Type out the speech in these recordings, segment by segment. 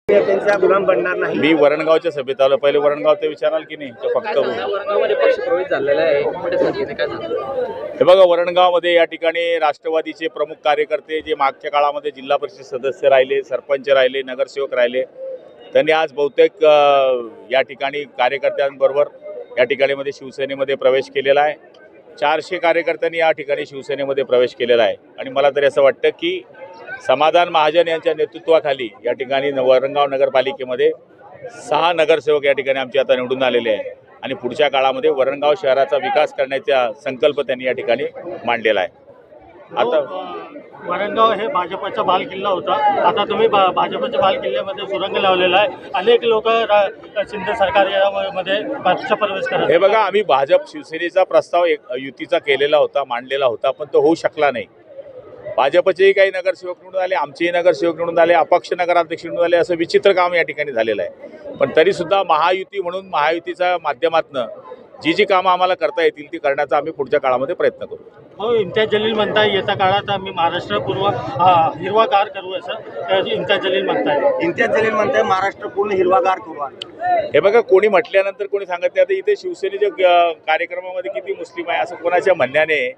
गुलाम बनणार नाही। मी वरणगावच्या सभेत आलो, पहिले वरणगाव ते विचाराल की नाही तर फक्त वरणगावमध्ये पक्ष प्रवेश झालेला आहे, मोठ्या संख्येने काय सांगतो? हे बघा, वरणगावमध्ये या ठिकाणी राष्ट्रवादीचे प्रमुख कार्यकर्ते जे मागच्या काळामध्ये जिल्हा परिषद सदस्य राहिले, सरपंच राहिले, नगरसेवक राहिले, त्यांनी आज बहुतेक या ठिकाणी कार्यकर्त्यांबरोबर या ठिकाणी मध्ये शिवसेनेमध्ये प्रवेश केलेला आहे। 400 कार्यकर्त्यांनी या ठिकाणी शिवसेनेमध्ये प्रवेश केलेला आहे आणि मला तरी असं वाटतं की समाधान महाजन यांच्या नेतृत्वाखाली या ठिकाणी वरणगाव नगरपालिकेमध्ये 6 नगरसेवक या ठिकाणी आमचे आता निवडून आलेले आहे आणि पुढच्या काळामध्ये वरणगाव शहराचा विकास करण्याचा संकल्प त्यांनी या ठिकाणी मांडलेला आहे। आता वरणगाव हे भाजपचा बालकिल्ला होता, आता तुम्ही भाजपच्या बालकिल्ल्यामध्ये सुरंग लावलेला आहे। अनेक लोक शिंदे सरकारमध्ये पक्ष प्रवेश करत। हे बघा, आम्ही भाजप शिवसेनेचा प्रस्ताव युतीचा केलेला होता, मांडलेला होता, पण तो होऊ शकला नाही। भाजपचेही काही नगरसेवक निवडून आले, आमचेही नगरसेवक निवडून आले, अपक्ष नगराध्यक्ष निवडून आले, असं विचित्र काम या ठिकाणी झालेलं आहे। पण तरीसुद्धा महायुती म्हणून महायुतीच्या माध्यमातून जी कामं आम्हाला करता येतील ती करण्याचा आम्ही पुढच्या काळामध्ये प्रयत्न करू। हो, इम्तियाज जलील म्हणताय येत्या काळात आम्ही महाराष्ट्र पूर्ण हिरवागार करू, असं इम्तियाज जलील म्हणताय। इम्तियाज जलील म्हणताय महाराष्ट्र पूर्ण हिरवागार करू। हे बघा, कोणी म्हटल्यानंतर कोणी सांगत नाही। आता इथे शिवसेनेच्या कार्यक्रमामध्ये किती मुस्लिम आहे असं कोणाच्या म्हणण्याने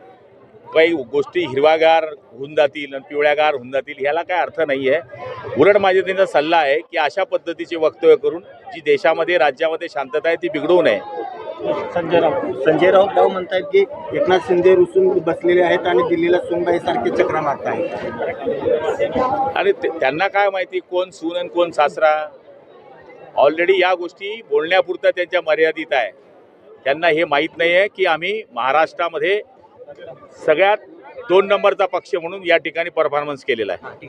काही गोष्टी हिरवागार होऊन जातील आणि पिवळ्यागार होऊन जातील ह्याला काय अर्थ नाही आहे। उलट माझा त्यांचा सल्ला आहे की अशा पद्धतीचे वक्तव्य करून जी देशामध्ये राज्यामध्ये शांतता आहे ती बिघडवू नये। संजय राऊत म्हणतायत की एकनाथ शिंदे रुसून बसलेले आहेत आणि दिल्लीला सोनबाई सारखे चक्रा मारत आहेत। आणि त्यांना काय माहिती कोण सून आणि कोण सासरा? ऑलरेडी या गोष्टी बोलण्यापुरता त्यांच्या मर्यादित आहे। त्यांना हे माहीत नाही आहे की आम्ही महाराष्ट्रामध्ये सगळ्यात 2 नंबरचा पक्ष म्हणून या ठिकाणी परफॉर्मन्स केलेला आहे।